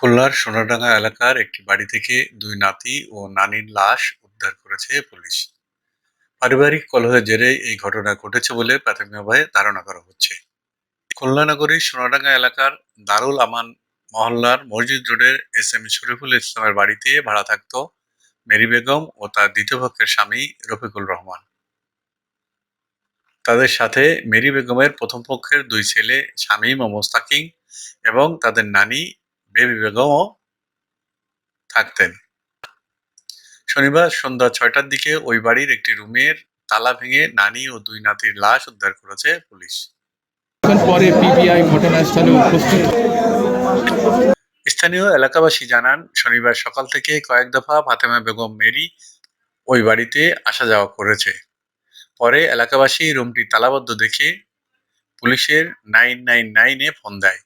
খুলনার সোনাডাঙ্গা এলাকার একটি বাড়ি থেকে দুই নাতি ও নানির লাশ উদ্ধার করেছে পুলিশ। পারিবারিক কলহের জেরে এই ঘটনা ঘটেছে বলে প্রাথমিকভাবে ধারণা করা হচ্ছে। খুলনা নগরীর সোনাডাঙ্গা এলাকার দারুল আমান মহল্লার মসজিদ রোডের এস এম শরীফুল ইসলামের বাড়িতে ভাড়া থাকত মেরি বেগম ও তার দ্বিতীয় পক্ষের স্বামী রফিকুল রহমান। তাদের সাথে মেরি বেগমের প্রথম পক্ষের দুই ছেলে শামীম ও মোস্তাকিম এবং তাদের নানি বেবি বেগমও থাকতেন। শনিবার সন্ধ্যা ৬টার দিকে ওই বাড়ির একটি রুমের তালা ভেঙে নানি ও দুই নাতির লাশ উদ্ধার করেছে পুলিশ। পরে পিবিআই ঘটনাস্থলে উপস্থিত। স্থানীয় এলাকাবাসী জানান, শনিবার সকাল থেকে কয়েক দফা ফাতেমা বেগম মেরি ওই বাড়িতে আসা যাওয়া করেছে। পরে এলাকাবাসী রুমটি তালাবদ্ধ দেখে পুলিশের 999-এ ফোন দেয়।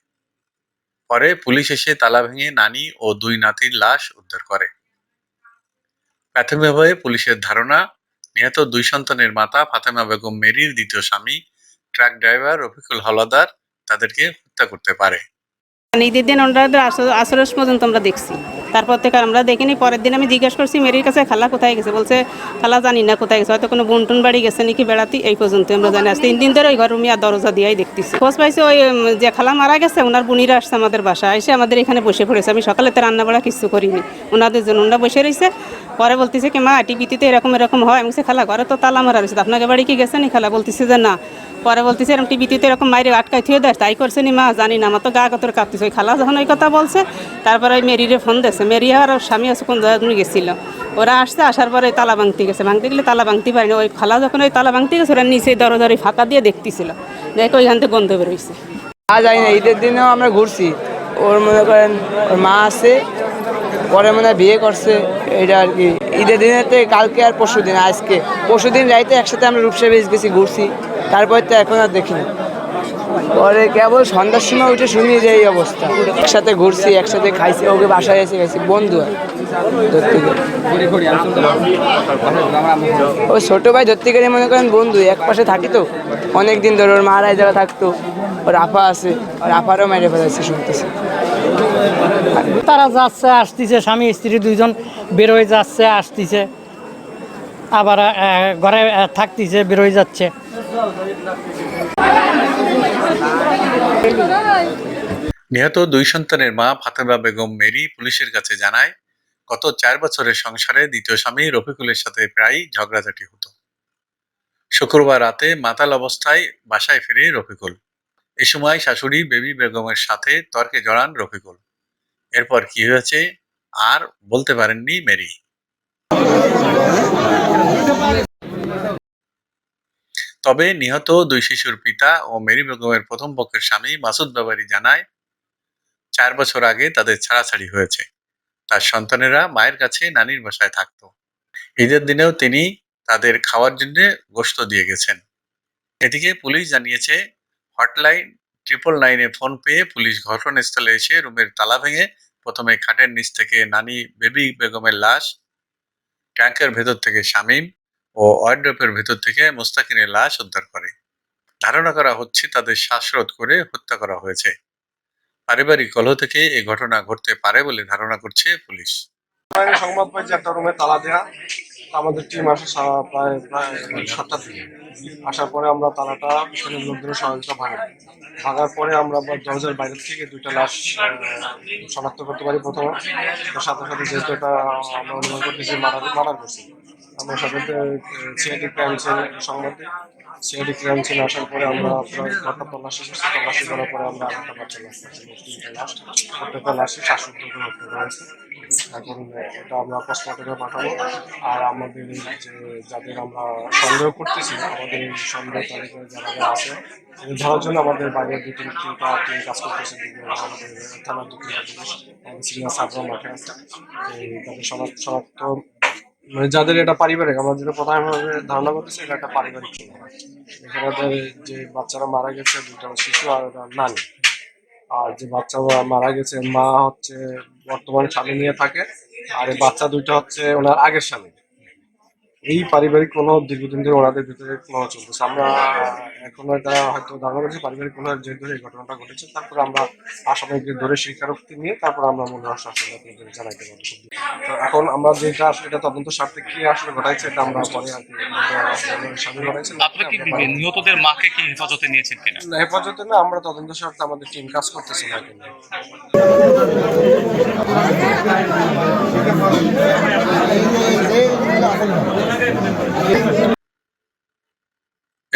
পরে পুলিশ এসে তালা ভেঙে নানি ও দুই নাতির লাশ উদ্ধার করে। প্রাথমিকভাবে পুলিশের ধারণা, নিহত দুই সন্তানের মাতা ফাতেমা বেগম মেরির দ্বিতীয় স্বামী ট্রাক ড্রাইভার রফিকুল হাওলাদার তাদেরকে হত্যা করতে পারে। ঈদের দিন ওনাদের আসরের পর্যন্ত আমরা দেখছি, তারপর থেকে আমরা দেখিনি। পরের দিন আমি জিজ্ঞেস করছি মেরির কাছে, খালা কোথায় গেছে? বলছে খালা জানি না কোথায় গেছে, হয়তো কোনো বন্টন বাড়ি গেছে নাকি বেড়াতে, এই পর্যন্ত আমরা জানি। আজ 3 দিন ধরে ওই ঘর রুমি আর দরজা দিয়েই দেখতেছি। খোঁজ পাইছে ওই যে খালা মারা গেছে, ওনার বোনিরা আসছে আমাদের বাসায়, এসে আমাদের এখানে বসে পড়েছে। আমি সকালে তো রান্না বাড়া কিছু করিনি, ওনাদের জন্য ওনারা বসে রয়েছে। পরে বলতেছে কি মা টিভিতে এরকম এরকম হয়। আমি বলছি খালা ঘরে তো তালা মারা রয়েছে, আপনাকে বাড়ি কি গেছে নি? খালা বলতেছে যে না। পরে বলতেছে এরকম টিভিতে এরকম মাইরে আটকাই থুয়ে দেয়, তাই করছে নি মা? জানি না, আমার তো গা কতর কাঁপতেছে। ওই খালা যখন ওই কথা বলছে, তারপরে ওই মেরিরে ফোন দিয়েছে। মেরি আর ওর স্বামী আছে কোন জায়গায় গেছিল, ওরা আসছে। আসার পরে তালা ভাঙতে গেছে, ভাঙতে গেলে তালা ভাঙতে পারিনি। ওই খালা যখন ওই তালা ভাঙতে গেছে, ওরা নিচে দরজারি ফাঁকা দিয়ে দেখতেছিল, দেখো ওইখান থেকে গন্ধ বেরোইছে। যাই না, ঈদের দিনেও আমরা ঘুরছি। ওর মনে করেন ওর মা আছে, পরে মনে হয় বিয়ে করছে, এটা আর কি। ঈদের দিনেতে কালকে আর পরশু দিন, আজকে পরশু দিন রাইতে একসাথে আমরা রূপসা বেশ গেছি, ঘুরছি। তারপর তো এখন আর দেখিনি। পরে কেবল সন্ধ্যার সময় উঠে শুনি যে এই অবস্থা। একসাথে ঘুরছি, একসাথে খাইছি, ওকে বাসায় এসে গেছি, বন্ধু আর ধরতে গেলে। ওই ছোটো ভাই ধরতে গেলে মনে করেন বন্ধু, এক পাশে থাকি তো অনেক দিন ধরে। ওর মারা যারা থাকতো, ওর আফা আছে, ওর আফারও মেরে ফেলাচ্ছে শুনতেছে। তারা যাচ্ছে আসতেছে, স্বামী স্ত্রী দুইজন বেরোয় যাচ্ছে আসতেছে, আবার ঘরে থাকতেছে, বেরোয় যাচ্ছে। নিহত দুই সন্তানের মা ফাতেমা বেগম মেরি পুলিশের কাছে জানায়, গত 4 বছরের সংসারে দ্বিতীয় স্বামী রফিকুলের সাথে প্রায় ঝগড়াঝাটি হতো। শুক্রবার রাতে মাতাল অবস্থায় বাসায় ফিরে রফিকুল। এ সময় শাশুড়ি বেবি বেগমের সাথে তর্কে জড়ান রফিকুল। এরপর কি হয়েছে আর বলতে পারেননি মেরি। তবে নিহত দুই শিশুর পিতা ও মেরি বেগমের প্রথম পক্ষের স্বামী মাসুদ ব্যাপারী জানায়, 4 বছর আগে তাদের ছাড়াছাড়ি হয়েছে। তার সন্তানেরা মায়ের কাছে নানির বাসায় থাকত। ঈদের দিনেও তিনি তাদের খাওয়ার জন্য গোশত দিয়ে গেছেন। এদিকে পুলিশ জানিয়েছে, হটলাইন 999-এ ফোন পেয়ে পুলিশ ঘটনাস্থলে এসে রুমের তালা ভেঙে প্রথমে খাটের নিচ থেকে নানি বেবি বেগমের লাশ, ট্যাঙ্কের ভেতর থেকে শামীম ও ওয়ার্ড্রোবের ভেতর থেকে মোস্তাকিনের লাশ উদ্ধার করে। ধারণা করা হচ্ছে তাদের শ্বাসরোধ করে হত্যা করা হয়েছে। পারিবারিক কলহ থেকে এই ঘটনা ঘটতে পারে বলে ধারণা করছে পুলিশ। সংবাদ পাই যে একটা রুমে তালা দেওয়া। আমাদের টিম আসে প্রায় প্রায় 7টার দিকে। আসার পরে আমরা তালাটা পিছনের লোকজনের সহযোগিতা ভাঙার পরে আমরা আবার দরজার বাইরে থেকে দুইটা লাশ শনাক্ত করতে পারি প্রথমে। সাথে সাথে যেহেতু এটা আমরা অনুমান করতেছি মার্ডার করছি, আমরা সাথে সিআইডি ক্রাইম সিন সংবাদ দিই। সিআইডি ক্রাইম সিন আসার পরে আমরা ঘরটা তল্লাশি করছি। তল্লাশি করার পরে আমরা আরেকটা বাচ্চা লাশ প্রত্যেকটা লাশে শ্বাসরোধ করে হত্যা করা হয়েছে। এখন এটা আমরা পোস্টমর্টমে পাঠাবো। আর আমাদের যে যাদের আমরা সন্দেহ করতেছি, আমাদের এই সন্দেহ তালিকায় যারা আছে ধরার জন্য আমাদের বাইরের তিনটা টিম কাজ করতেছে। আমাদের থানার 2-3টা পুলিশ, আমাদের সিনিয়র সাবরা মাঠে আছে। তাদের শনাক্ত মানে যাদের এটা পারিবারিক, আমরা যেটা প্রধানভাবে ধারণা করতেছি এটা একটা পারিবারিক ছিল। এখানে যে বাচ্চারা মারা গেছে দুটো শিশু আর নানি। আর যে বাচ্চা মারা গেছে মা হচ্ছে বর্তমানে স্বামী নিয়ে থাকে, আর এই বাচ্চা দুইটা হচ্ছে ওনার আগের স্বামী। এই পারিবারিক কোনো দীর্ঘদিন ধরে ওনাদের ভিতরে কোনো চলতেছে। আমরা এখনো এটা হয়তো ধারণা করছি পারিবারিক কোনো জের ধরে এই ঘটনাটা ঘটেছে। তারপরে আমরা আসামিকে ধরে স্বীকারোক্তি নিয়ে তারপর আমরা মূল রহস্য আসলে আপনাদের জানাইতে পারবো। তো এখন আমরা যেটা আসলে এটা তদন্ত স্বার্থে কি আসলে ঘটাইছে এটা আমরা পরে আর কি স্বামী ঘটাইছে আপনারা কি নিহতদের মাকে কি হেফাজতে নিয়েছেন কিনা? হেফাজতে না, আমরা তদন্ত স্বার্থে আমাদের টিম কাজ করতেছে না কিন্তু।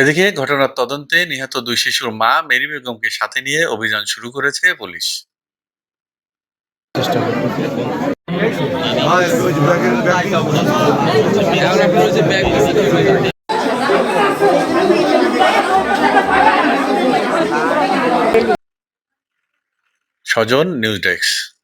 এদিকে ঘটনার তদন্তে নিহত 2 শিশুর মা মেরি বেগমকে সাথে নিয়ে অভিযান শুরু করেছে পুলিশ। সজন, নিউজ ডেস্ক।